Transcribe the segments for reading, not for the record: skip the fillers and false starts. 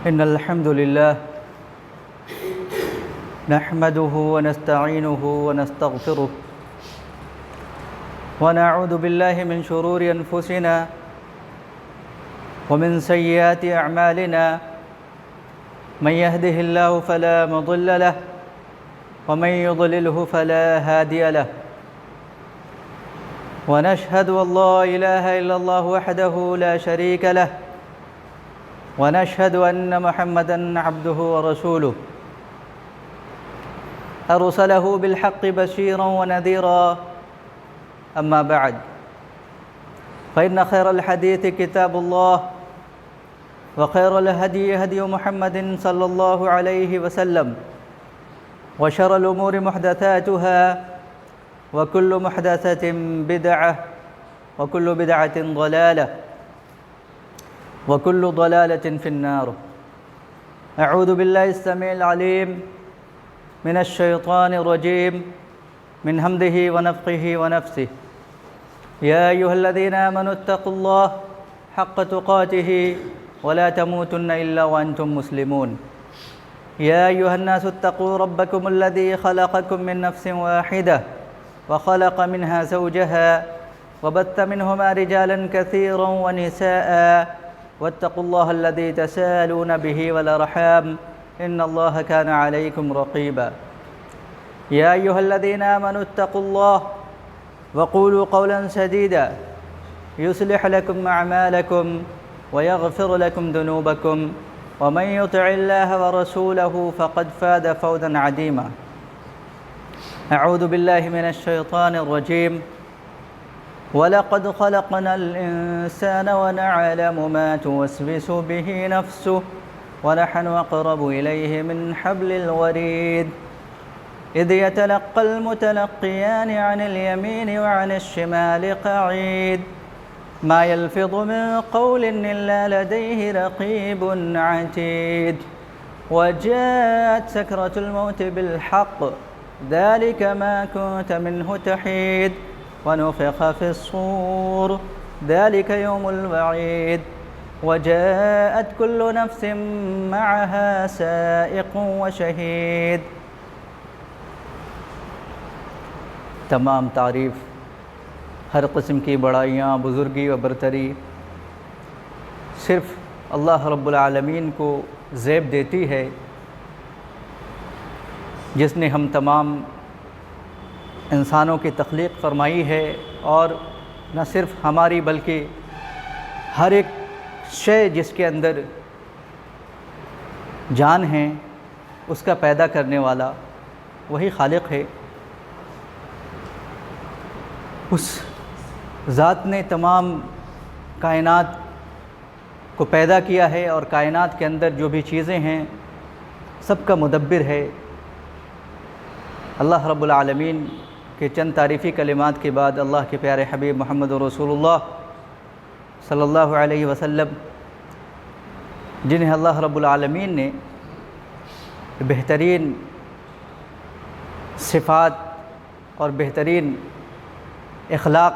إن الحمد لله نحمده ونستعينه ونستغفره ونعوذ بالله من شرور أنفسنا ومن سيئات أعمالنا من يهده الله فلا مضل له ومن يضلله فلا هادي له ونشهد أن لا إله إلا الله وحده لا شريك له ونشهد أن محمدًا عبده ورسوله أرسله بالحق بشيرا ونذيرا أما بعد فإن خير الحديث كتاب الله وخير الهدي هدي محمد صلى الله عليه وسلم وشر الأمور محدثاتها وكل محدثة بدعة وكل بدعة ضلالة وكل ضلالة في النار. أعوذ بالله السميع العليم من الشيطان الرجيم من همزه ونفخه ونفثه. يا أيها الذين آمنوا اتقوا الله حق تقاته ولا تموتن إلا وأنتم مسلمون. يا أيها الناس اتقوا ربكم الذي خلقكم من نفس واحدة وخلق منها زوجها وبث منهما رجالا كثيرا ونساء واتقوا الله الذي تساءلون به والأرحام إن الله كان عليكم رقيبا. يا أيها الذين آمنوا اتقوا الله وقولوا قولا سديدا يصلح لكم أعمالكم ويغفر لكم ذنوبكم ومن يطع الله ورسوله فقد فاز فوزا عظيما. أعوذ بالله من الشيطان الرجيم. وَلَقَدْ خَلَقْنَا الْإِنسَانَ وَنَعْلَمُ مَا تُوَسْوِسُ بِهِ نَفْسُهُ وَنَحْنُ أَقْرَبُ إِلَيْهِ مِنْ حَبْلِ الْوَرِيدِ إِذْ يَتَلَقَّى الْمُتَلَقِّيَانِ عَنِ الْيَمِينِ وَعَنِ الشِّمَالِ قَعِيدٌ مَا يَلْفِظُ مِنْ قَوْلٍ إِلَّا لَدَيْهِ رَقِيبٌ عَتِيدٌ وَجَاءَتْ سَكْرَةُ الْمَوْتِ بِالْحَقِّ ذَلِكَ مَا كُنْتَ مِنْهُ تَحِيدُ ونفخ في الصور ذلك يوم الوعيد وجاءت كل نفس معها سائق وشهيد. تمام تعریف، ہر قسم کی بڑائیاں، بزرگی و برتری صرف اللہ رب العالمین کو زیب دیتی ہے، جس نے ہم تمام انسانوں کی تخلیق فرمائی ہے، اور نہ صرف ہماری بلکہ ہر ایک شے جس کے اندر جان ہے اس کا پیدا کرنے والا وہی خالق ہے. اس ذات نے تمام کائنات کو پیدا کیا ہے، اور کائنات کے اندر جو بھی چیزیں ہیں سب کا مدبر ہے. اللہ رب العالمین کہ چند تعریفی کلمات کے بعد اللہ کے پیارے حبیب محمد رسول اللہ صلی اللہ علیہ وسلم، جنہیں اللہ رب العالمین نے بہترین صفات اور بہترین اخلاق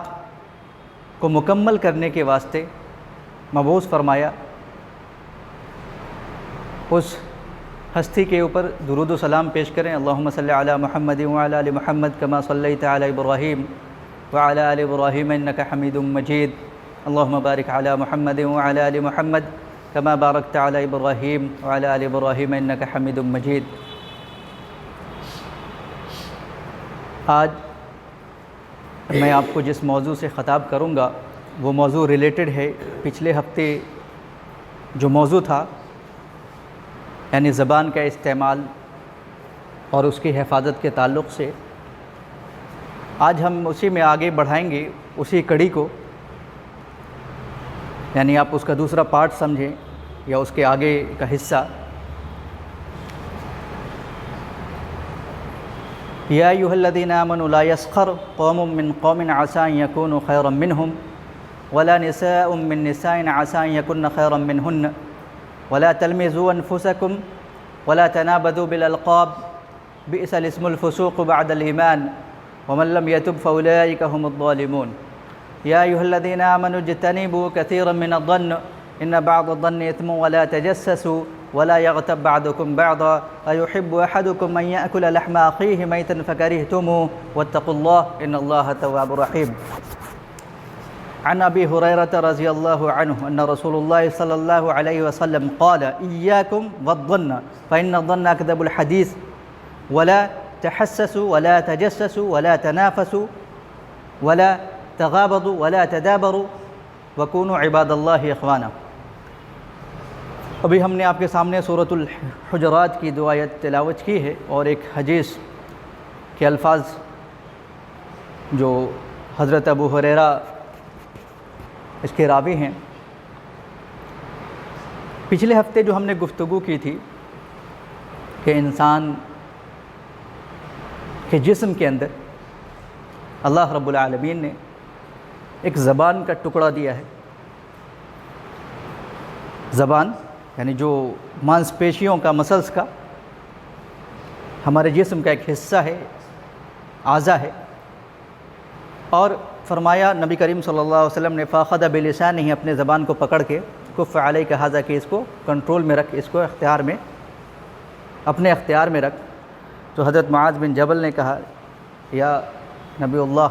کو مکمل کرنے کے واسطے مبعوث فرمایا، اس ہستی کے اوپر درود و سلام پیش کریں. اللہم صلی علی محمد وعلی آل محمد کما صلیت علی ابراہیم وعلی آل ابراہیم انک حمید مجید. اللہم بارک علی محمد وعلی آل محمد کما بارکت علی ابراہیم وعلی آل ابراہیم انک حمید مجید. آج میں آپ کو جس موضوع سے خطاب کروں گا وہ موضوع ریلیٹڈ ہے پچھلے ہفتے جو موضوع تھا، یعنی زبان کا استعمال اور اس کی حفاظت کے تعلق سے. آج ہم اسی میں آگے بڑھائیں گے، اسی کڑی کو، یعنی آپ اس کا دوسرا پارٹ سمجھیں یا اس کے آگے کا حصہ. یا ایھا الذین آمنوا لا یسخر قوم من قوم عسى ان یکونوا خیرا منہم ولا نساء من نساء عسى ان یکن خیرا منہن ولا تلمزوا انفسکم ولا تنابذوا بالالقاب بئس الاسم الفسوق بعد الایمان ومن لم يتب فاولئک هم الظالمون. یا ایھا الذین آمنوا اجتنبوا کثیرا من الظن ان بعض الظن اثم ولا تجسسوا ولا يغتب بعضكم بعضا أيحب أحدكم أن يأكل لحم أخيه ميتا فكرهتموه واتقوا الله إن الله تواب رحيم. عن أبي هريرة رضي الله عنه أن رسول الله صلى الله عليه وسلم قال إياكم والظن فإن الظن أكذب الحديث ولا تحسسوا ولا تجسسوا ولا تنافسوا ولا تغابضوا ولا تدابروا وكونوا عباد الله إخوانا. ابھی ہم نے آپ کے سامنے سورۃ الحجرات کی 2 آیت تلاوت کی ہے اور ایک حدیث کے الفاظ جو حضرت ابو ہریرہ اس کے راوی ہیں. پچھلے ہفتے جو ہم نے گفتگو کی تھی کہ انسان کے جسم کے اندر اللہ رب العالمین نے ایک زبان کا ٹکڑا دیا ہے. زبان یعنی جو مانس پیشیوں کا مسلس کا ہمارے جسم کا ایک حصہ ہے، اعضا ہے. اور فرمایا نبی کریم صلی اللہ علیہ وسلم نے فاخذ بلسانہ، اپنے زبان کو پکڑ کے کف علیک ھذا، کہ اس کو کنٹرول میں رکھ، اس کو اختیار میں، اپنے اختیار میں رکھ. تو حضرت معاذ بن جبل نے کہا یا نبی اللہ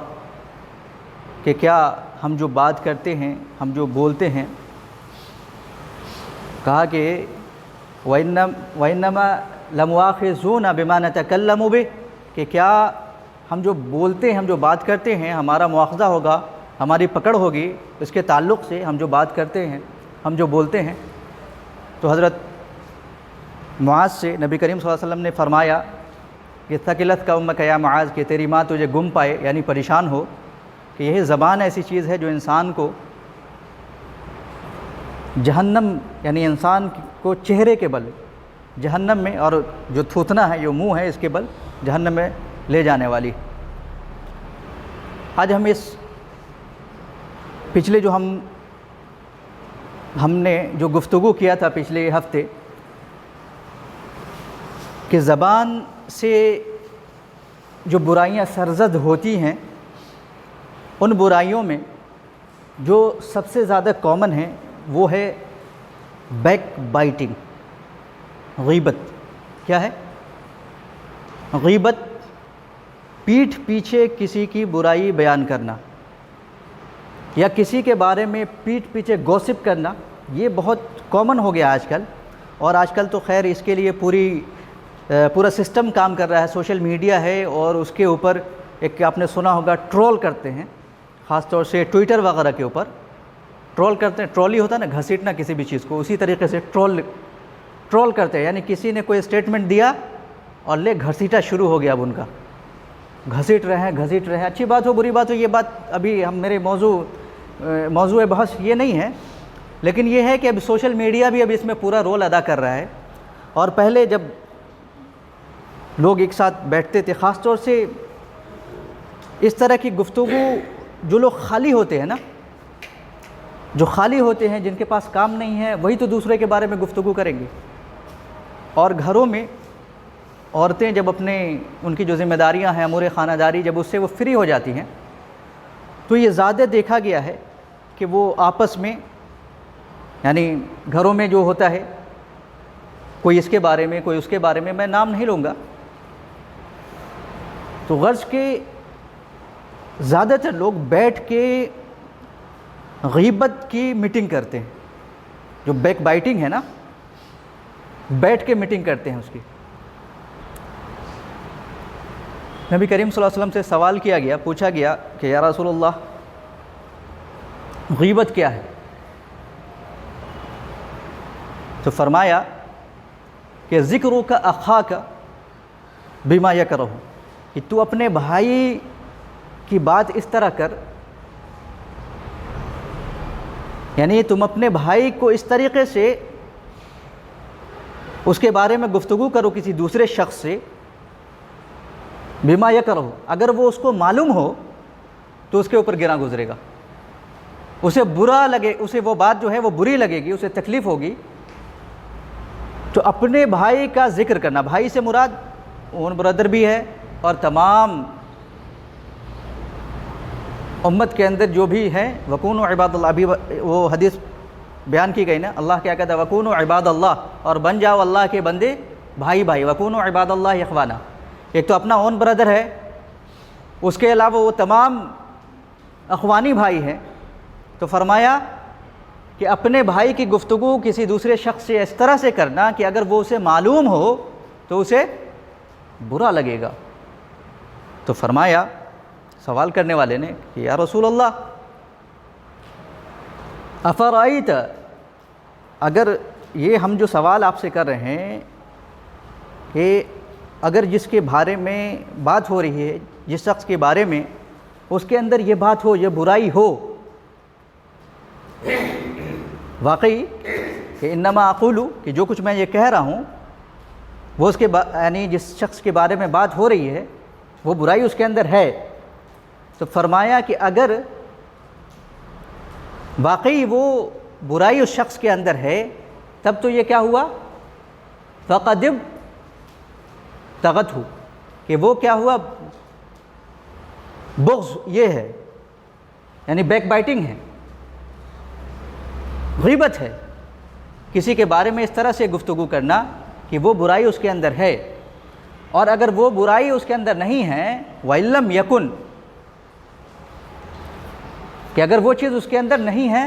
کہ کیا ہم جو بات کرتے ہیں، ہم جو بولتے ہیں، کہا کہ وَإِنَّمَا لَمُؤَاخِذُونَ بِمَا نَتَكَلَّمُ بِهِ، کہ کیا ہم جو بولتے ہیں، ہم جو بات کرتے ہیں، ہمارا مواخذہ ہوگا، ہماری پکڑ ہوگی اس کے تعلق سے، ہم جو بات کرتے ہیں، ہم جو بولتے ہیں. تو حضرت معاذ سے نبی کریم صلی اللہ علیہ وسلم نے فرمایا کہ ثقلت کا امک یا معاذ، کہ تیری ماں تجھے گم پائے یعنی پریشان ہو، کہ یہ زبان ایسی چیز ہے جو انسان کو جہنم، یعنی انسان کو چہرے کے بل جہنم میں، اور جو تھوتنا ہے، جو منہ ہے، اس کے بل جہنم میں لے جانے والی. آج ہم اس پچھلے جو ہم نے جو گفتگو کیا تھا پچھلے ہفتے کہ زبان سے جو برائیاں سرزد ہوتی ہیں، ان برائیوں میں جو سب سے زیادہ کامن ہے وہ ہے بیک بائٹنگ، غیبت. کیا ہے؟ غیبت، پیٹھ پیچھے کسی کی برائی بیان کرنا یا کسی کے بارے میں پیٹھ پیچھے گوسپ کرنا. یہ بہت کامن ہو گیا آج کل. اور آج کل تو خیر اس کے لیے پورا سسٹم کام کر رہا ہے. سوشل میڈیا ہے اور اس کے اوپر ایک آپ نے سنا ہوگا ٹرول کرتے ہیں، خاص طور سے ٹویٹر وغیرہ کے اوپر ٹرول کرتے ہیں. ٹرولی ہوتا ہے نا، گھسیٹنا کسی بھی چیز کو، اسی طریقے سے ٹرول کرتے ہیں. یعنی کسی نے کوئی اسٹیٹمنٹ دیا اور گھسیٹا شروع ہو گیا. اب ان کا گھسیٹ رہے ہیں. اچھی بات ہو بری بات ہو، یہ بات ابھی میرے موضوع بحث یہ نہیں ہے، لیکن یہ ہے کہ اب سوشل میڈیا بھی اب اس میں پورا رول ادا کر رہا ہے. اور پہلے جب لوگ ایک ساتھ بیٹھتے تھے، خاص طور سے اس طرح کی گفتگو، جو لوگ خالی ہوتے ہیں نا، جو خالی ہوتے ہیں، جن کے پاس کام نہیں ہے، وہی تو دوسرے کے بارے میں گفتگو کریں گے. اور گھروں میں عورتیں جب ان کی جو ذمہ داریاں ہیں، امور خانہ داری، جب اس سے وہ فری ہو جاتی ہیں، تو یہ زیادہ دیکھا گیا ہے کہ وہ آپس میں، یعنی گھروں میں جو ہوتا ہے، کوئی اس کے بارے میں، کوئی اس کے بارے میں نام نہیں لوں گا، تو غرض کے زیادہ تر لوگ بیٹھ کے غیبت کی میٹنگ کرتے ہیں. جو بیک بائٹنگ ہے نا، بیٹھ کے میٹنگ کرتے ہیں اس کی. نبی کریم صلی اللہ علیہ وسلم سے سوال کیا گیا، پوچھا گیا کہ یا رسول اللہ غیبت کیا ہے؟ تو فرمایا کہ ذکرک اخاک بما یکرہ، کہ تو اپنے بھائی کی بات اس طرح کر، یعنی تم اپنے بھائی کو اس طریقے سے اس کے بارے میں گفتگو کرو کسی دوسرے شخص سے، بما یکرہ، اگر وہ اس کو معلوم ہو تو اس کے اوپر گراں گزرے گا، اسے برا لگے، اسے وہ بات جو ہے وہ بری لگے گی، اسے تکلیف ہوگی. تو اپنے بھائی کا ذکر کرنا، بھائی سے مراد اون بردر بھی ہے اور تمام امت کے اندر جو بھی ہیں، وکونوا عباد اللہ، ابھی وہ حدیث بیان کی گئی نا، اللہ کیا کہتا ہے وَكُونُوا عِبَادَ اللَّهِ، اور بن جاؤ اللہ کے بندے بھائی بھائی، وَكُونُوا عِبَادَ اللَّهِ اخوانا۔ ایک تو اپنا اون برادر ہے، اس کے علاوہ وہ تمام اخوانی بھائی ہیں۔ تو فرمایا کہ اپنے بھائی کی گفتگو کسی دوسرے شخص سے اس طرح سے کرنا کہ اگر وہ اسے معلوم ہو تو اسے برا لگے گا۔ تو فرمایا سوال کرنے والے نے کہ یا رسول اللہ افرائیت، اگر یہ ہم جو سوال آپ سے کر رہے ہیں کہ اگر جس کے بارے میں بات ہو رہی ہے، جس شخص کے بارے میں اس کے اندر یہ بات ہو، یہ برائی ہو، واقعی کہ انما اقولو، کہ جو کچھ میں یہ کہہ رہا ہوں وہ اس کے یعنی جس شخص کے بارے میں بات ہو رہی ہے وہ برائی اس کے اندر ہے، تو فرمایا کہ اگر واقعی وہ برائی اس شخص کے اندر ہے تب تو یہ کیا ہوا، فقد ابتغته، کہ وہ کیا ہوا، بغض یہ ہے، یعنی بیک بائٹنگ ہے، غیبت ہے، کسی کے بارے میں اس طرح سے گفتگو کرنا کہ وہ برائی اس کے اندر ہے، اور اگر وہ برائی اس کے اندر نہیں ہے وَإِن لَمْ يَكُنْ، کہ اگر وہ چیز اس کے اندر نہیں ہے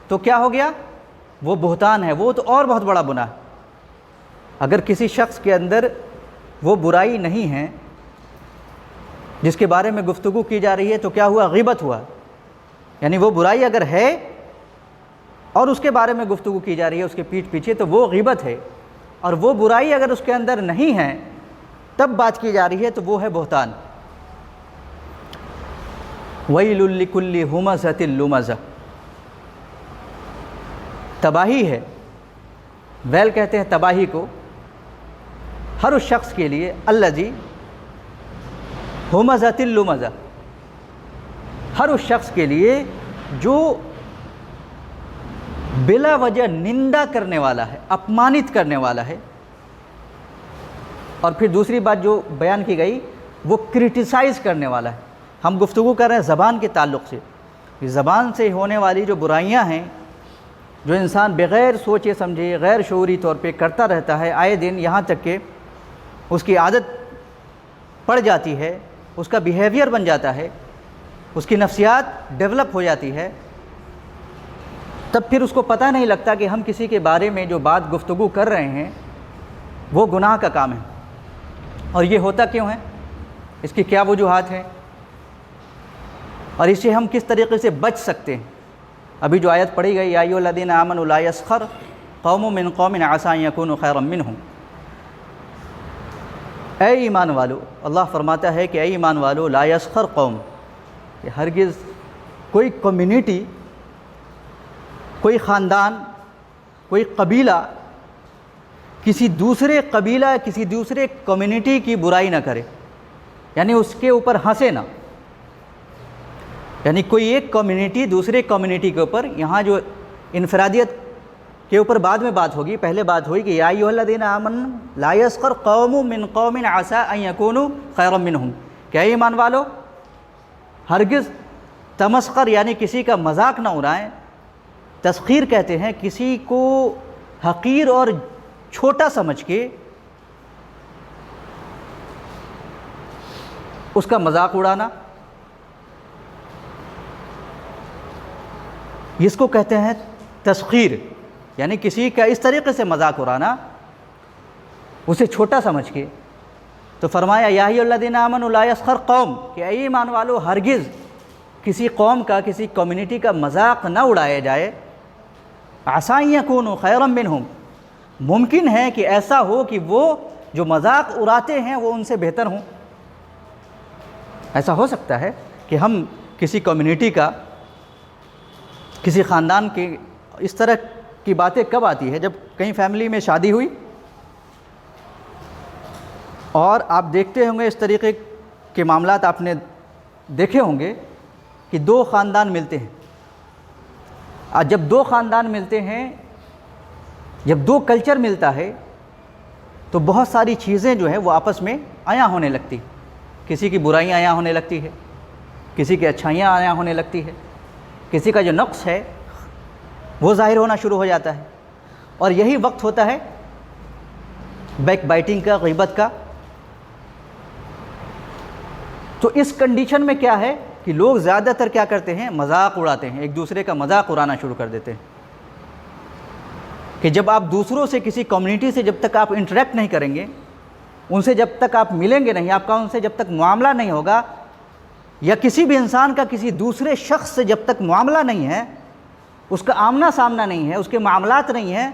تو کیا ہو گیا، وہ بہتان ہے، وہ تو اور بہت بڑا گناہ ہے۔ اگر کسی شخص کے اندر وہ برائی نہیں ہے جس کے بارے میں گفتگو کی جا رہی ہے تو کیا ہوا، غیبت ہوا، یعنی وہ برائی اگر ہے اور اس کے بارے میں گفتگو کی جا رہی ہے اس کے پیٹھ پیچھے تو وہ غیبت ہے، اور وہ برائی اگر اس کے اندر نہیں ہے تب بات کی جا رہی ہے تو وہ ہے بہتان۔ وَيْلٌ لِكُلِّ ہُمَزَةٍ لُمَزَةٍ، تباہی ہے، ویل کہتے ہیں تباہی کو، ہر اس شخص کے لیے الذی ہُمَزَةٍ لُمَزَةٍ، ہر اس شخص کے لیے جو بلا وجہ نندا کرنے والا ہے، اپمانت کرنے والا ہے۔ اور پھر دوسری بات جو بیان کی گئی وہ کرٹیسائز کرنے والا ہے۔ ہم گفتگو کر رہے ہیں زبان کے تعلق سے، زبان سے ہونے والی جو برائیاں ہیں جو انسان بغیر سوچے سمجھے غیر شعوری طور پہ کرتا رہتا ہے آئے دن، یہاں تک کہ اس کی عادت پڑ جاتی ہے، اس کا بیہیویئر بن جاتا ہے، اس کی نفسیات ڈیولپ ہو جاتی ہے، تب پھر اس کو پتہ نہیں لگتا کہ ہم کسی کے بارے میں جو بات گفتگو کر رہے ہیں وہ گناہ کا کام ہے، اور یہ ہوتا کیوں ہے، اس کی کیا وجوہات ہیں، اور اس سے ہم کس طریقے سے بچ سکتے ہیں۔ ابھی جو آیت پڑھی گئی یا ایھا الذین آمنوا لا یسخر قوم من قوم عسى ان یکونوا خیرا منہم، اے ایمان والو، اللہ فرماتا ہے کہ اے ایمان والو لا یسخر قوم، کہ ہرگز کوئی کمیونٹی، کوئی خاندان، کوئی قبیلہ کسی دوسرے قبیلہ، کسی دوسرے کمیونٹی کی برائی نہ کرے، یعنی اس کے اوپر ہنسے نہ، یعنی کوئی ایک کمیونٹی دوسرے کمیونٹی کے اوپر، یہاں جو انفرادیت کے اوپر بعد میں بات ہوگی، پہلے بات ہوئی کہ یا ایھا الذین آمنوا لا یسخر قوم من قوم عسى ان یکونوا خیرا منہم، کہ اے ایمان والو ہرگز تمسخر یعنی کسی کا مذاق نہ اڑائیں۔ تسخیر کہتے ہیں کسی کو حقیر اور چھوٹا سمجھ کے اس کا مذاق اڑانا، اس کو کہتے ہیں تسخیر، یعنی کسی کا اس طریقے سے مذاق اڑانا اسے چھوٹا سمجھ کے۔ تو فرمایا یا ایھا الذین آمنوا لا یسخر قوم، کہ اے ایمان والو ہرگز کسی قوم کا، کسی کمیونٹی کا مذاق نہ اڑایا جائے، عسیٰ ان یکونوا خیرا منہم، ممکن ہے کہ ایسا ہو کہ وہ جو مذاق اڑاتے ہیں وہ ان سے بہتر ہوں۔ ایسا ہو سکتا ہے کہ ہم کسی کمیونٹی کا، کسی خاندان کی اس طرح کی باتیں کب آتی ہے، جب کہیں فیملی میں شادی ہوئی اور آپ دیکھتے ہوں گے اس طریقے کے معاملات آپ نے دیکھے ہوں گے کہ دو خاندان ملتے ہیں، اور جب دو خاندان ملتے ہیں، جب دو کلچر ملتا ہے تو بہت ساری چیزیں جو ہیں وہ آپس میں عیاں ہونے لگتی، کسی کی برائیاں عیاں ہونے لگتی ہے، کسی کی اچھائیاں عیاں ہونے لگتی ہے، کسی کا جو نقص ہے وہ ظاہر ہونا شروع ہو جاتا ہے، اور یہی وقت ہوتا ہے بیک بائٹنگ کا، غیبت کا۔ تو اس کنڈیشن میں کیا ہے کہ لوگ زیادہ تر کیا کرتے ہیں، مذاق اڑاتے ہیں، ایک دوسرے کا مذاق اڑانا شروع کر دیتے ہیں کہ جب آپ دوسروں سے، کسی کمیونٹی سے جب تک آپ انٹریکٹ نہیں کریں گے، ان سے جب تک آپ ملیں گے نہیں، آپ کا ان سے جب تک معاملہ نہیں ہوگا، یا کسی بھی انسان کا کسی دوسرے شخص سے جب تک معاملہ نہیں ہے، اس کا آمنا سامنا نہیں ہے، اس کے معاملات نہیں ہیں،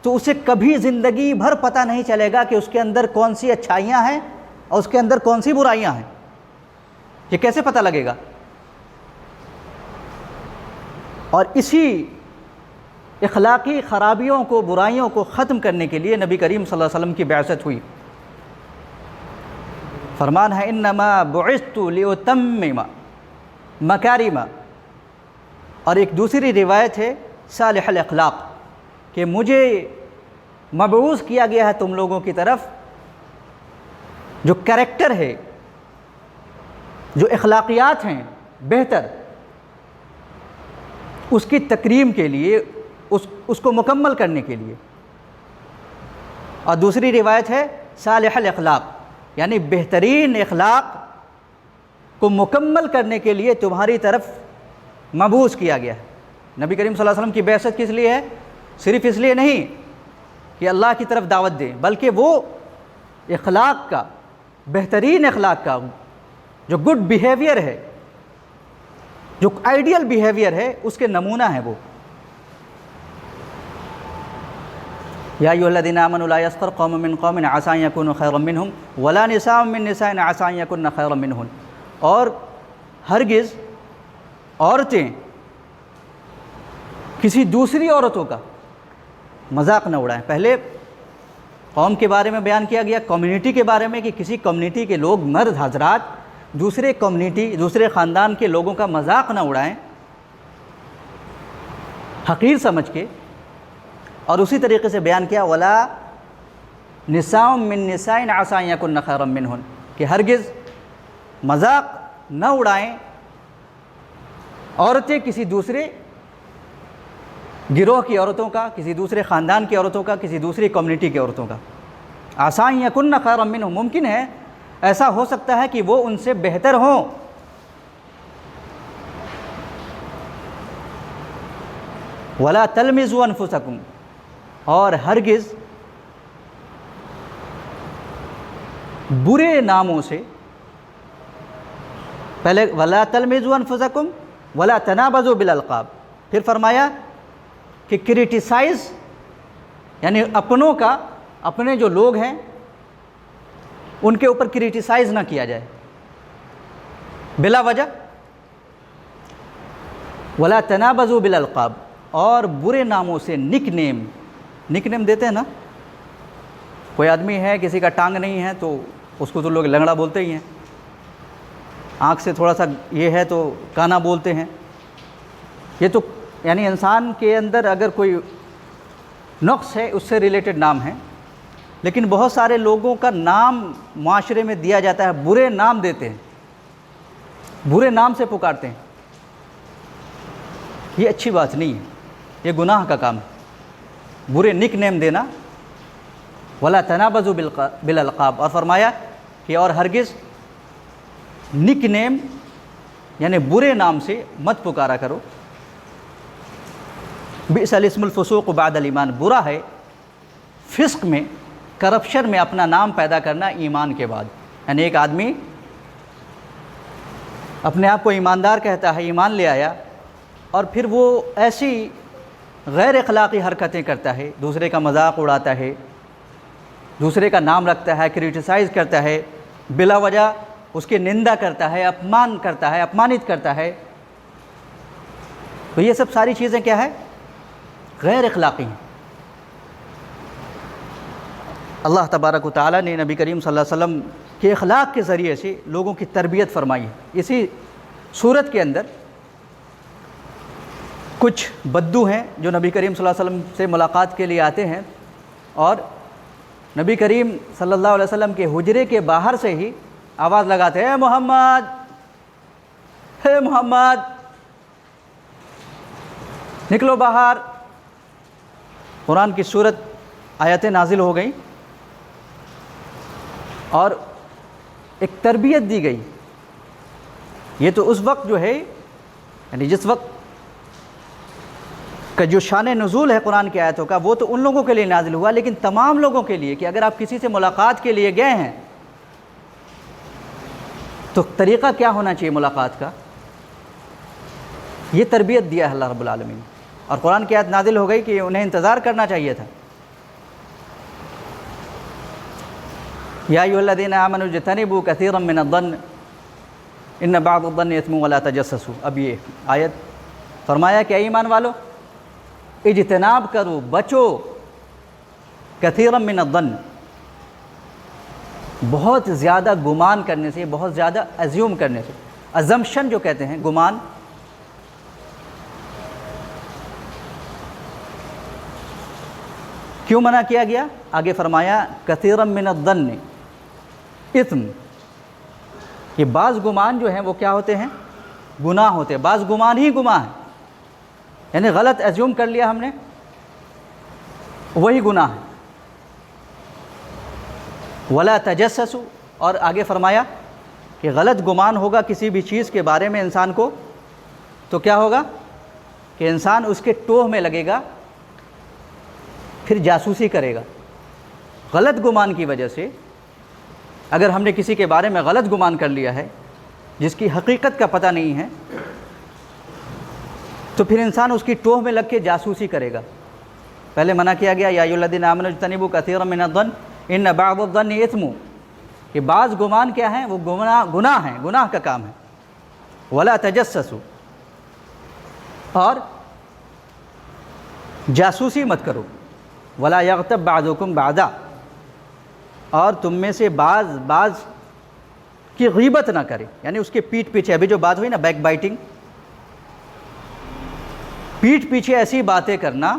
تو اسے کبھی زندگی بھر پتہ نہیں چلے گا کہ اس کے اندر کون سی اچھائیاں ہیں اور اس کے اندر کون سی برائیاں ہیں۔ یہ کیسے پتہ لگے گا؟ اور اسی اخلاقی خرابیوں کو، برائیوں کو ختم کرنے کے لیے نبی کریم صلی اللہ علیہ وسلم کی بعثت ہوئی۔ فرمان ہے انما بعثت لاتمم مکارم، اور ایک دوسری روایت ہے صالح الاخلاق، کہ مجھے مبعوث کیا گیا ہے تم لوگوں کی طرف جو کریکٹر ہے، جو اخلاقیات ہیں بہتر، اس کی تکریم کے لیے، اس کو مکمل کرنے کے لیے۔ اور دوسری روایت ہے صالح الاخلاق، یعنی بہترین اخلاق کو مکمل کرنے کے لیے تمہاری طرف مبعوث کیا گیا ہے۔ نبی کریم صلی اللہ علیہ وسلم کی بعثت کس لیے ہے؟ صرف اس لیے نہیں کہ اللہ کی طرف دعوت دیں، بلکہ وہ اخلاق کا، بہترین اخلاق کا، جو گڈ بیہیویئر ہے، جو آئیڈیل بیہیویئر ہے، اس کے نمونہ ہیں وہ۔ یا ایھا الذین آمنوا لا یسخر قوم من قوم عسى ان یکونوا خیرا منہم ولا نساء من نساء عسى ان یکن خیرا منہن، اور ہرگز عورتیں کسی دوسری عورتوں کا مذاق نہ اڑائیں۔ پہلے قوم کے بارے میں بیان کیا گیا، کمیونٹی کے بارے میں، کہ کسی کمیونٹی کے لوگ، مرد حضرات، دوسرے کمیونٹی، دوسرے خاندان کے لوگوں کا مذاق نہ اڑائیں حقیر سمجھ کے۔ اور اسی طریقے سے بیان کیا ولا نساء من نساء عسى ان یکن خیرا منہن، کہ ہرگز مذاق نہ اڑائیں عورتیں کسی دوسرے گروہ کی عورتوں کا، کسی دوسرے خاندان کی عورتوں کا، کسی دوسری کمیونٹی کی عورتوں کا۔ عسى ان یکن خیرا منہم، ممکن ہے، ایسا ہو سکتا ہے کہ وہ ان سے بہتر ہوں۔ ولا تلمزوا انفسکم، اور ہرگز برے ناموں سے، پہلے ولا تلمزوا انفسکم ولا تنابزوا بالالقاب، پھر فرمایا کہ کرٹیسائز، یعنی اپنوں کا، اپنے جو لوگ ہیں ان کے اوپر کرٹیسائز نہ کیا جائے بلا وجہ۔ ولا تنابزوا بالالقاب، اور برے ناموں سے، نک نیم دیتے ہیں نا، کوئی آدمی ہے کسی کا ٹانگ نہیں ہے تو اس کو تو لوگ لنگڑا بولتے ہی ہیں، آنکھ سے تھوڑا سا یہ ہے تو کانا بولتے ہیں۔ یہ تو یعنی انسان کے اندر اگر کوئی نقص ہے اس سے ریلیٹڈ نام ہے، لیکن بہت سارے لوگوں کا نام معاشرے میں دیا جاتا ہے، برے نام دیتے ہیں، برے نام سے پکارتے ہیں۔ یہ اچھی بات نہیں ہے، یہ گناہ کا کام ہے، برے نک نیم دینا۔ ولا تنابزوا بالالقاب، اور فرمایا کہ اور ہرگز نک نیم یعنی برے نام سے مت پکارا کرو۔ بئس الاسم الفسوق بعد الایمان، برا ہے فسق میں، کرپشن میں اپنا نام پیدا کرنا ایمان کے بعد۔ یعنی ایک آدمی اپنے آپ کو ایماندار کہتا ہے، ایمان لے آیا، اور پھر وہ ایسی غیر اخلاقی حرکتیں کرتا ہے، دوسرے کا مذاق اڑاتا ہے، دوسرے کا نام رکھتا ہے، کرٹیسائز کرتا ہے، بلا وجہ اس کی نندا کرتا ہے، اپمان کرتا ہے، اپمانت کرتا ہے، تو یہ سب ساری چیزیں کیا ہے؟ غیر اخلاقی ہیں۔ اللہ تبارک و تعالیٰ نے نبی کریم صلی اللہ علیہ وسلم کے اخلاق کے ذریعے سے لوگوں کی تربیت فرمائی ہے۔ اسی صورت کے اندر کچھ بدو ہیں جو نبی کریم صلی اللہ علیہ وسلم سے ملاقات کے لیے آتے ہیں، اور نبی کریم صلی اللہ علیہ وسلم کے حجرے کے باہر سے ہی آواز لگاتے ہیں، اے محمد، اے محمد، نکلو باہر۔ قرآن کی صورت آیتیں نازل ہو گئیں اور ایک تربیت دی گئی. یہ تو اس وقت جو ہے یعنی جس وقت کا جو شان نزول ہے قرآن کی آیتوں کا وہ تو ان لوگوں کے لیے نازل ہوا، لیکن تمام لوگوں کے لیے کہ اگر آپ کسی سے ملاقات کے لیے گئے ہیں تو طریقہ کیا ہونا چاہیے ملاقات کا، یہ تربیت دیا ہے اللہ رب العالمین. اور قرآن کی آیت نازل ہو گئی کہ انہیں انتظار کرنا چاہیے تھا. یا ایھا الذین آمنوا اجتنبوا کثیرا من الظن ان بعض الظن اثم ولا تجسسوا. اب یہ آیت فرمایا کہ اے ایمان والو اجتناب کرو، بچو، کثیرا من الظن، بہت زیادہ گمان کرنے سے، بہت زیادہ ازیوم کرنے سے. ازمپشن جو کہتے ہیں گمان، کیوں منع کیا گیا؟ آگے فرمایا کثیرا من الظن اثم، کہ بعض گمان جو ہیں وہ کیا ہوتے ہیں؟ گناہ ہوتے ہیں. بعض گمان ہی گناہ ہیں، یعنی غلط ایزیوم کر لیا ہم نے، وہی گناہ ہے. ولا تجسسوا، اور آگے فرمایا کہ غلط گمان ہوگا کسی بھی چیز کے بارے میں انسان کو تو کیا ہوگا کہ انسان اس کے ٹوہ میں لگے گا، پھر جاسوسی کرے گا. غلط گمان کی وجہ سے اگر ہم نے کسی کے بارے میں غلط گمان کر لیا ہے جس کی حقیقت کا پتہ نہیں ہے تو پھر انسان اس کی ٹوہ میں لگ کے جاسوسی کرے گا. پہلے منع کیا گیا یا ایھا الذین آمنوا اجتنبوا کثیرا من الظن ان بعض الظن اثم، کہ بعض گمان کیا ہیں؟ وہ گناہ ہیں، گناہ کا کام ہے. ولا تجسسوا، اور جاسوسی مت کرو. ولا یغتب بعضکم بعضا، اور تم میں سے بعض کی غیبت نہ کرے، یعنی اس کے پیٹھ پیچھے. ابھی جو بات ہوئی نا بیک بائٹنگ، پیٹھ پیچھے ایسی باتیں کرنا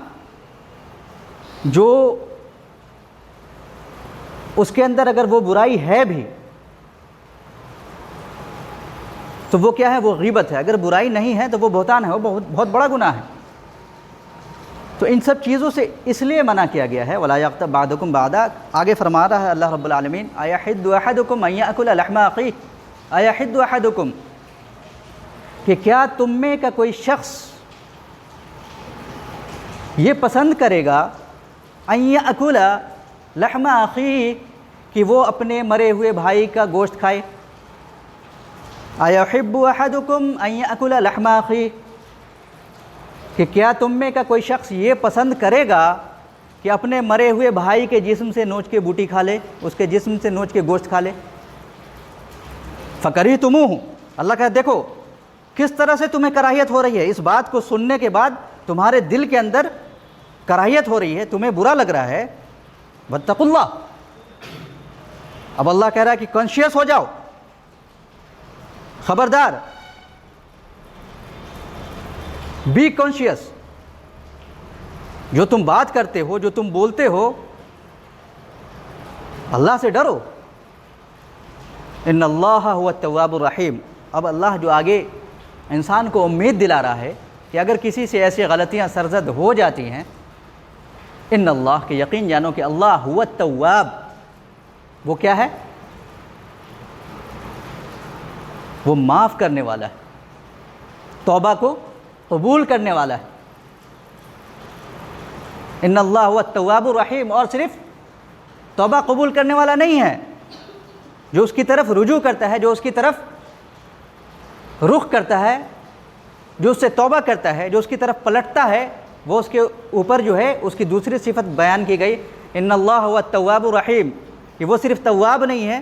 جو اس کے اندر اگر وہ برائی ہے بھی تو وہ کیا ہے؟ وہ غیبت ہے. اگر برائی نہیں ہے تو وہ بہتان ہے، وہ بہت بڑا گناہ ہے. تو ان سب چیزوں سے اس لیے منع کیا گیا ہے. ولا یغتب بعضکم بعضا. آگے فرما رہا ہے اللہ رب العالمین ایحد احدکم ان یأکل لحم اخیہ، ایحد احدکم، کہ کیا تم میں کا کوئی شخص یہ پسند کرے گا ان یأکل لحم اخیہ، کہ وہ اپنے مرے ہوئے بھائی کا گوشت کھائے. ایحب احدکم ان یأکل لحم اخیہ، کہ کیا تم میں کا کوئی شخص یہ پسند کرے گا کہ اپنے مرے ہوئے بھائی کے جسم سے نوچ کے بوٹی کھا لے، اس کے جسم سے نوچ کے گوشت کھا لے. فکرہتموہ، اللہ کہا دیکھو کس طرح سے تمہیں کراہیت ہو رہی ہے. اس بات کو سننے کے بعد تمہارے دل کے اندر کراہیت ہو رہی ہے، تمہیں برا لگ رہا ہے. واتقوا اللہ، اب اللہ کہہ رہا ہے کہ کانشیس ہو جاؤ، خبردار، بی کانشیس. جو تم بات کرتے ہو، جو تم بولتے ہو، اللہ سے ڈرو. ان اللہ هو التواب الرحیم. اب اللہ جو آگے انسان کو امید دلا رہا ہے کہ اگر کسی سے ایسی غلطیاں سرزد ہو جاتی ہیں، ان اللہ، کے یقین جانو کہ اللہ هو التواب، وہ کیا ہے؟ وہ معاف کرنے والا ہے، توبہ کو قبول کرنے والا ہے. ان اللہ هو التواب الرحیم. اور صرف توبہ قبول کرنے والا نہیں ہے، جو اس کی طرف رجوع کرتا ہے، جو اس کی طرف رخ کرتا ہے، جو اس سے توبہ کرتا ہے، جو اس کی طرف پلٹتا ہے، وہ اس کے اوپر جو ہے اس کی دوسری صفت بیان کی گئی، ان اللہ هو التواب الرحیم، کہ وہ صرف تواب نہیں ہے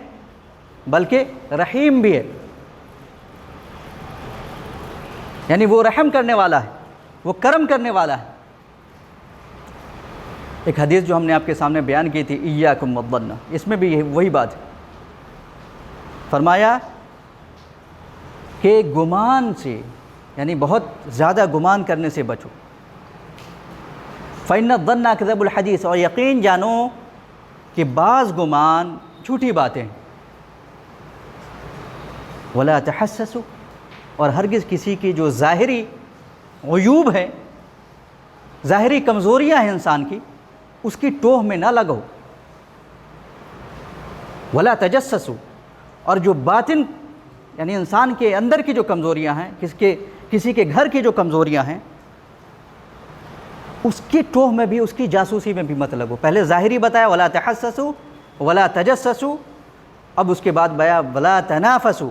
بلکہ رحیم بھی ہے، یعنی وہ رحم کرنے والا ہے، وہ کرم کرنے والا ہے. ایک حدیث جو ہم نے آپ کے سامنے بیان کی تھی، ایاکم والظن، اس میں بھی وہی بات ہے. فرمایا کہ گمان سے، یعنی بہت زیادہ گمان کرنے سے بچو. فإن الظن أكذب الحدیث، اور یقین جانو کہ بعض گمان جھوٹی باتیں ہیں. ولا تحسسوا، اور ہرگز کسی کی جو ظاہری عیوب ہے، ظاہری کمزوریاں ہیں انسان کی، اس کی ٹوہ میں نہ لگو، ولا تجسسوا، اور جو باطن یعنی انسان کے اندر کی جو کمزوریاں ہیں، کسی کے گھر کی جو کمزوریاں ہیں، اس کی ٹوہ میں بھی، اس کی جاسوسی میں بھی مت لگو۔ پہلے ظاہری بتایا ولا تحسسوا ولا تجسسوا، اب اس کے بعد بیا ولا تنافسوا،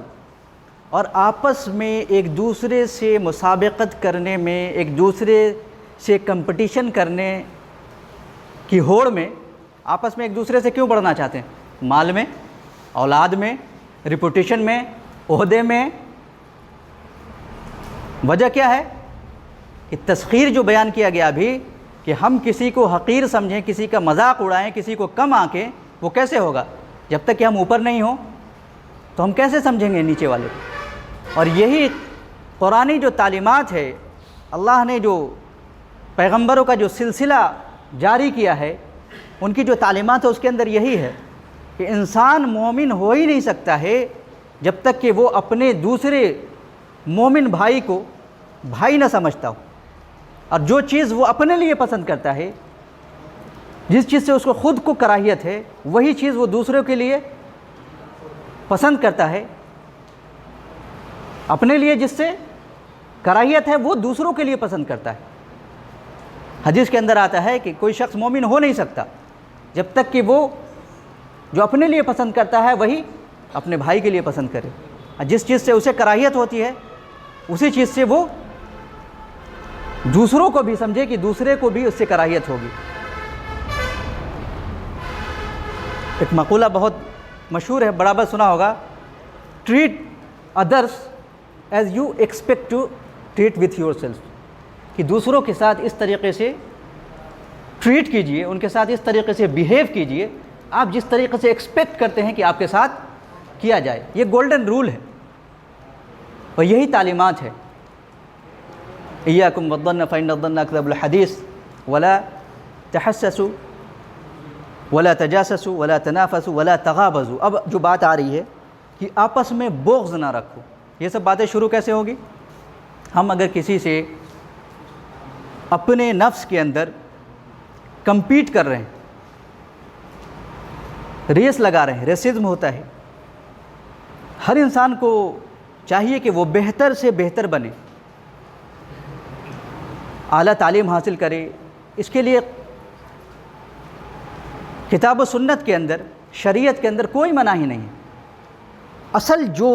اور آپس میں ایک دوسرے سے مسابقت کرنے میں، ایک دوسرے سے کمپٹیشن کرنے کی ہوڑ میں آپس میں ایک دوسرے سے کیوں بڑھنا چاہتے ہیں؟ مال میں، اولاد میں، ریپوٹیشن میں، عہدے میں۔ وجہ کیا ہے کہ تسخیر جو بیان کیا گیا ابھی، کہ ہم کسی کو حقیر سمجھیں، کسی کا مذاق اڑائیں، کسی کو کم آنکیں، وہ کیسے ہوگا؟ جب تک کہ ہم اوپر نہیں ہوں تو ہم کیسے سمجھیں گے نیچے والے کو؟ اور یہی قرآنی جو تعلیمات ہے، اللہ نے جو پیغمبروں کا جو سلسلہ جاری کیا ہے، ان کی جو تعلیمات ہے اس کے اندر یہی ہے کہ انسان مومن ہو ہی نہیں سکتا ہے جب تک کہ وہ اپنے دوسرے مومن بھائی کو بھائی نہ سمجھتا ہو، اور جو چیز وہ اپنے لیے پسند کرتا ہے، جس چیز سے اس کو خود کو کراہیت ہے، وہی چیز وہ دوسروں کے لیے پسند کرتا ہے۔ اپنے لیے جس سے کراہیت ہے وہ دوسروں کے لیے پسند کرتا ہے۔ حدیث کے اندر آتا ہے کہ کوئی شخص مومن ہو نہیں سکتا جب تک کہ وہ جو اپنے لیے پسند کرتا ہے وہی اپنے بھائی کے لیے پسند کرے، جس چیز سے اسے کراہیت ہوتی ہے اسی چیز سے وہ دوسروں کو بھی سمجھے کہ دوسرے کو بھی اس سے کراہیت ہوگی۔ ایک مقولہ بہت مشہور ہے، بڑا بار سنا ہوگا، treat others as you expect to treat with yourself, کہ دوسروں کے ساتھ اس طریقے سے ٹریٹ کیجئے، ان کے ساتھ اس طریقے سے بیہیو کیجئے آپ جس طریقے سے ایکسپیکٹ کرتے ہیں کہ آپ کے ساتھ کیا جائے۔ یہ گولڈن رول ہے اور یہی تعلیمات ہے۔ ایاکم والظن فإن الظن أكذب الحدیث ولا تحسسوا ولا تجاسسوا ولا تنافسوا ولا تغابزوا۔ اب جو بات آ رہی ہے کہ آپس میں بغض نہ رکھو، یہ سب باتیں شروع کیسے ہوگی؟ ہم اگر کسی سے اپنے نفس کے اندر کمپیٹ کر رہے ہیں، ریس لگا رہے ہیں، ریسزم ہوتا ہے، ہر انسان کو چاہیے کہ وہ بہتر سے بہتر بنے، اعلیٰ تعلیم حاصل کرے۔ اس کے لیے کتاب و سنت کے اندر، شریعت کے اندر کوئی مناہی نہیں ہے۔ اصل جو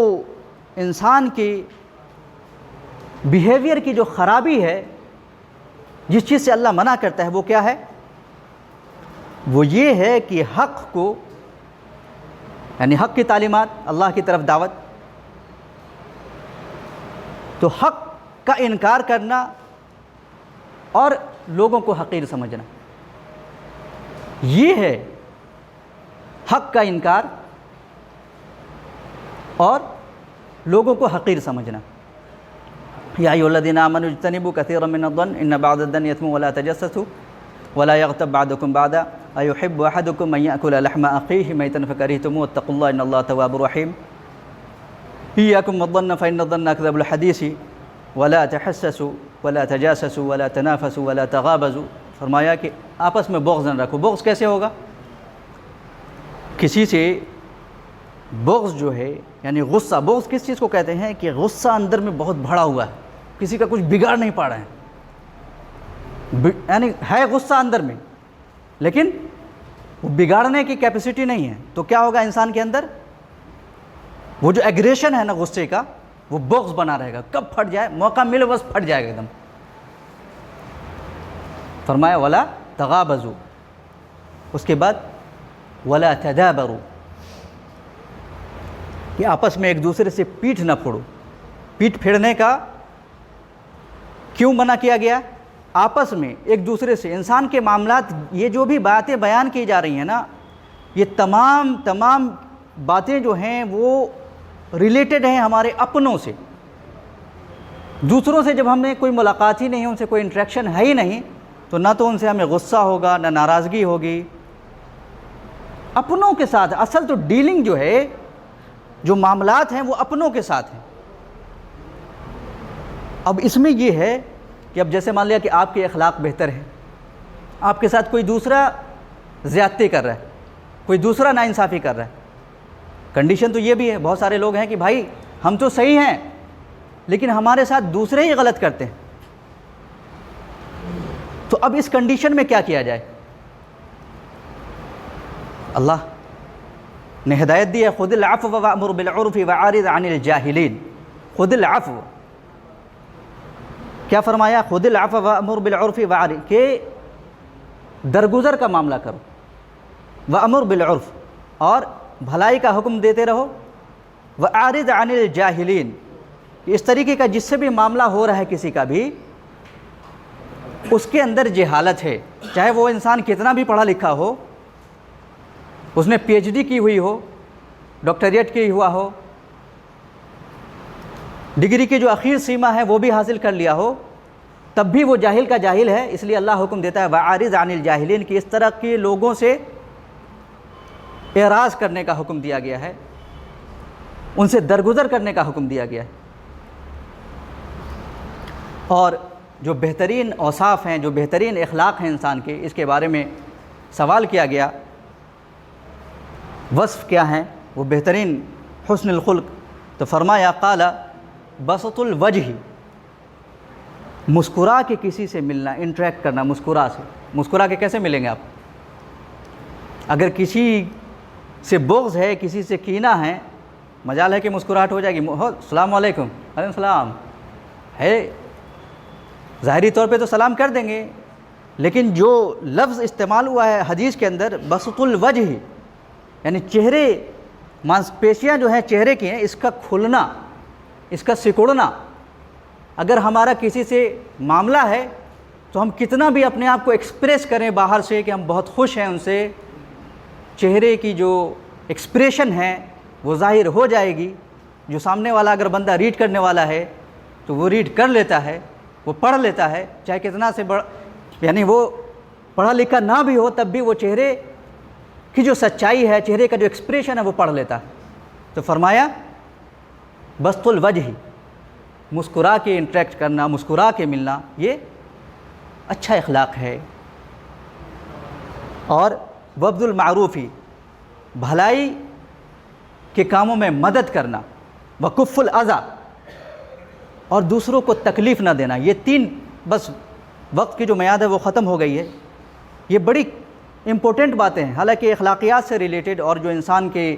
انسان کی بیہیویئر کی جو خرابی ہے، جس چیز سے اللہ منع کرتا ہے، وہ کیا ہے؟ وہ یہ ہے کہ حق کو، یعنی حق کی تعلیمات، اللہ کی طرف دعوت، تو حق کا انکار کرنا اور لوگوں کو حقیر سمجھنا، یہ ہے حق کا انکار اور لوگوں کو حقیر سمجھنا۔ یا ایھا الذین آمنوا اجتنبوا کثیرا من الظن ان بعض الظن اثم ولا تجسسوا ولا یغتب بعضکم بعضا ایحب احدکم ان یأکل لحم اخیہ میتا فکرہتموہ واتقوا اللہ ان اللہ تواب رحیم۔ ایاکم والظن فإن الظن أكذب الحدیث ولا تحسسوا ولا تجاسسوا ولا تنافسوا ولا تغابزوا۔ فرمایا کہ آپس میں بغض نہ رکھو۔ بغض کیسے ہوگا؟ کسی سے بغض جو ہے یعنی غصہ، بغض کس چیز کو کہتے ہیں کہ غصہ اندر میں بہت بھرا ہوا ہے، کسی کا کچھ بگاڑ نہیں پا رہے ہیں، یعنی ہے غصہ اندر میں لیکن وہ بگاڑنے کی کیپیسٹی نہیں ہے، تو کیا ہوگا انسان کے اندر؟ وہ جو ایگریشن ہے نا غصے کا، وہ بغض بنا رہے گا، کب پھٹ جائے، موقع ملے بس پھٹ جائے گا ایک دم۔ فرمایا ولا تغابزوا، اس کے بعد ولا تدابروا، کہ آپس میں ایک دوسرے سے پیٹھ نہ پھوڑو۔ پیٹھ پھیرنے کا کیوں منع کیا گیا؟ آپس میں ایک دوسرے سے انسان کے معاملات، یہ جو بھی باتیں بیان کی جا رہی ہیں نا، یہ تمام باتیں جو ہیں وہ ریلیٹڈ ہیں ہمارے اپنوں سے۔ دوسروں سے جب ہمیں کوئی ملاقات ہی نہیں ہے، ان سے کوئی انٹریکشن ہے ہی نہیں، تو نہ تو ان سے ہمیں غصہ ہوگا، نہ ناراضگی ہوگی۔ اپنوں کے ساتھ اصل تو ڈیلنگ جو ہے، جو معاملات ہیں وہ اپنوں کے ساتھ ہیں۔ اب اس میں یہ ہے کہ اب جیسے مان لیا کہ آپ کے اخلاق بہتر ہیں، آپ کے ساتھ کوئی دوسرا زیادتی کر رہا ہے، کوئی دوسرا ناانصافی کر رہا ہے۔ کنڈیشن تو یہ بھی ہے، بہت سارے لوگ ہیں کہ بھائی ہم تو صحیح ہیں لیکن ہمارے ساتھ دوسرے ہی غلط کرتے ہیں۔ تو اب اس کنڈیشن میں کیا کیا جائے؟ اللہ نے ہدایت دی ہے، خذ العفو وامر بالعرف واعرض عن الجاہلین۔ خذ العفو، کیا فرمایا؟ خذ العفو وامر بالعرف واعرض، کہ درگزر کا معاملہ کرو، وامر بالعرف، اور بھلائی کا حکم دیتے رہو، واعرض عن الجاہلین، اس طریقے کا جس سے بھی معاملہ ہو رہا ہے کسی کا بھی، اس کے اندر جہالت ہے، چاہے وہ انسان کتنا بھی پڑھا لکھا ہو، اس نے پی ایچ ڈی کی ہوئی ہو، ڈاکٹریٹ کی ہوا ہو، ڈگری کی جو اخیر سیما ہے وہ بھی حاصل کر لیا ہو، تب بھی وہ جاہل کا جاہل ہے۔ اس لیے اللہ حکم دیتا ہے وَأَعْرِضْ عَنِ الْجَاهِلِينَ، کہ اس طرح کے لوگوں سے اعراض کرنے کا حکم دیا گیا ہے، ان سے درگزر کرنے کا حکم دیا گیا ہے۔ اور جو بہترین اوصاف ہیں، جو بہترین اخلاق ہیں انسان کے، اس کے بارے میں سوال کیا گیا، وصف کیا ہیں وہ بہترین حسن الخلق؟ تو فرمایا قال بسط الوجہ، مسکرا کے کسی سے ملنا، انٹریکٹ کرنا، مسکرا سے۔ مسکرا کے کیسے ملیں گے آپ؟ اگر کسی سے بغض ہے، کسی سے کینہ ہے، مجال ہے کہ مسکراہٹ ہو جائے گی، السلام علیکم، علیکم السلام ہے، ظاہری طور پہ تو سلام کر دیں گے، لیکن جو لفظ استعمال ہوا ہے حدیث کے اندر بسط الوجہ، یعنی چہرے، مانس پیشیاں جو ہیں چہرے کی ہیں، اس کا کھلنا، اس کا سکڑنا۔ اگر ہمارا کسی سے معاملہ ہے تو ہم کتنا بھی اپنے آپ کو ایکسپریس کریں باہر سے کہ ہم بہت خوش ہیں ان سے، چہرے کی جو ایکسپریشن ہے وہ ظاہر ہو جائے گی۔ جو سامنے والا اگر بندہ ریڈ کرنے والا ہے تو وہ ریڈ کر لیتا ہے، وہ پڑھ لیتا ہے، چاہے کتنا سے یعنی وہ پڑھا لکھا نہ بھی ہو تب بھی وہ چہرے کی جو سچائی ہے، چہرے کا جو ایکسپریشن ہے وہ پڑھ لیتا ہے۔ تو فرمایا بسط الوجہ، مسکرا کے انٹریکٹ کرنا، مسکرا کے ملنا، یہ اچھا اخلاق ہے۔ اور وبذل المعروف، بھلائی کے کاموں میں مدد کرنا، وکف الاذی، اور دوسروں کو تکلیف نہ دینا۔ یہ تین، بس وقت کی جو میعاد ہے وہ ختم ہو گئی ہے۔ یہ بڑی امپورٹنٹ باتیں ہیں، حالانکہ اخلاقیات سے ریلیٹڈ، اور جو انسان کے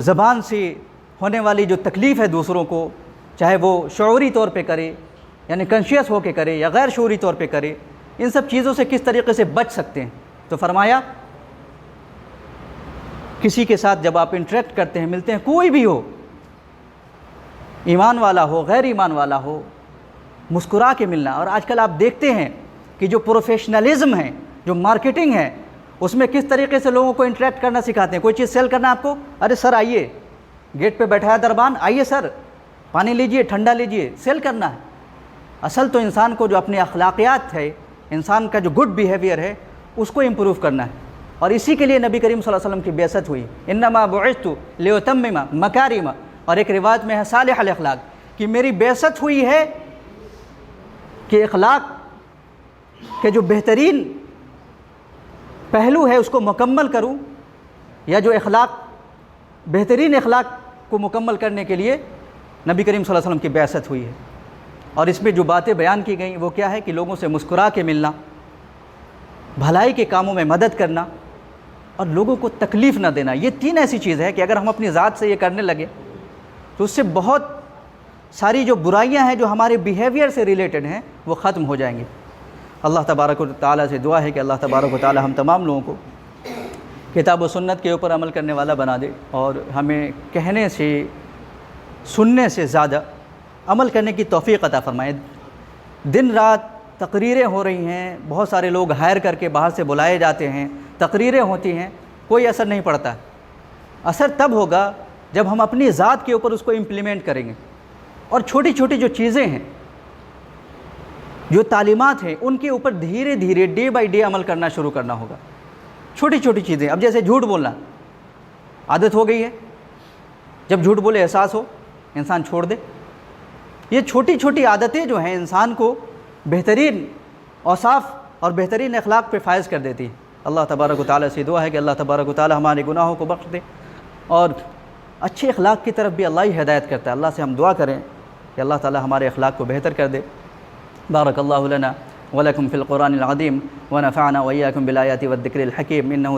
زبان سے ہونے والی جو تکلیف ہے دوسروں کو، چاہے وہ شعوری طور پہ کرے، یعنی کنشیس ہو کے کرے، یا غیر شعوری طور پہ کرے، ان سب چیزوں سے کس طریقے سے بچ سکتے ہیں۔ تو فرمایا کسی کے ساتھ جب آپ انٹریکٹ کرتے ہیں، ملتے ہیں، کوئی بھی ہو، ایمان والا ہو، غیر ایمان والا ہو، مسکرا کے ملنا۔ اور آج کل آپ دیکھتے ہیں کہ جو پروفیشنلزم ہے، جو مارکیٹنگ ہے، اس میں کس طریقے سے لوگوں کو انٹریکٹ کرنا سکھاتے ہیں۔ کوئی چیز سیل کرنا آپ کو، ارے سر آئیے، گیٹ پہ بیٹھا ہے دربان، آئیے سر پانی لیجئے، ٹھنڈا لیجئے، سیل کرنا ہے۔ اصل تو انسان کو جو اپنی اخلاقیات ہے، انسان کا جو گڈ بیہیویئر ہے، اس کو امپروو کرنا ہے۔ اور اسی کے لیے نبی کریم صلی اللہ علیہ وسلم کی بعثت ہوئی، انما بعثت لیتمم مکارم، اور ایک روایت میں ہے صالح الاخلاق، کہ میری بعثت ہوئی ہے کہ اخلاق کے جو بہترین پہلو ہے اس کو مکمل کروں، یا جو اخلاق، بہترین اخلاق کو مکمل کرنے کے لیے نبی کریم صلی اللہ علیہ وسلم کی بعثت ہوئی ہے۔ اور اس میں جو باتیں بیان کی گئیں وہ کیا ہے کہ لوگوں سے مسکرا کے ملنا، بھلائی کے کاموں میں مدد کرنا، اور لوگوں کو تکلیف نہ دینا۔ یہ تین ایسی چیز ہے کہ اگر ہم اپنی ذات سے یہ کرنے لگے تو اس سے بہت ساری جو برائیاں ہیں جو ہمارے بیہیویئر سے ریلیٹڈ ہیں وہ ختم ہو جائیں گی۔ اللہ تبارک و تعالیٰ سے دعا ہے کہ اللہ تبارک و تعالیٰ ہم تمام لوگوں کو کتاب و سنت کے اوپر عمل کرنے والا بنا دے، اور ہمیں کہنے سے، سننے سے زیادہ عمل کرنے کی توفیق عطا فرمائے۔ دن رات تقریریں ہو رہی ہیں، بہت سارے لوگ ہائر کر کے باہر سے بلائے جاتے ہیں، تقریریں ہوتی ہیں، کوئی اثر نہیں پڑتا۔ اثر تب ہوگا جب ہم اپنی ذات کے اوپر اس کو امپلیمنٹ کریں گے، اور چھوٹی چھوٹی جو چیزیں ہیں، جو تعلیمات ہیں، ان کے اوپر دھیرے دھیرے ڈے بائی ڈے عمل کرنا شروع کرنا ہوگا۔ چھوٹی چھوٹی چیزیں، اب جیسے جھوٹ بولنا عادت ہو گئی ہے، جب جھوٹ بولے احساس ہو انسان چھوڑ دے۔ یہ چھوٹی چھوٹی عادتیں جو ہیں انسان کو بہترین اوصاف اور بہترین اخلاق پہ فائز کر دیتی ہے۔ اللہ تبارک و تعالیٰ سے دعا ہے کہ اللہ تبارک و تعالیٰ ہمارے گناہوں کو بخش دے، اور اچھے اخلاق کی طرف بھی اللہ ہی ہدایت کرتا ہے۔ اللہ سے ہم دعا کریں کہ اللہ تعالیٰ ہمارے اخلاق کو بہتر کر دے۔ بارک اللہ لنا ولکم فی القرآن العظیم ونفعنا وإياكم بالآیات والذکر الحکیم، انہ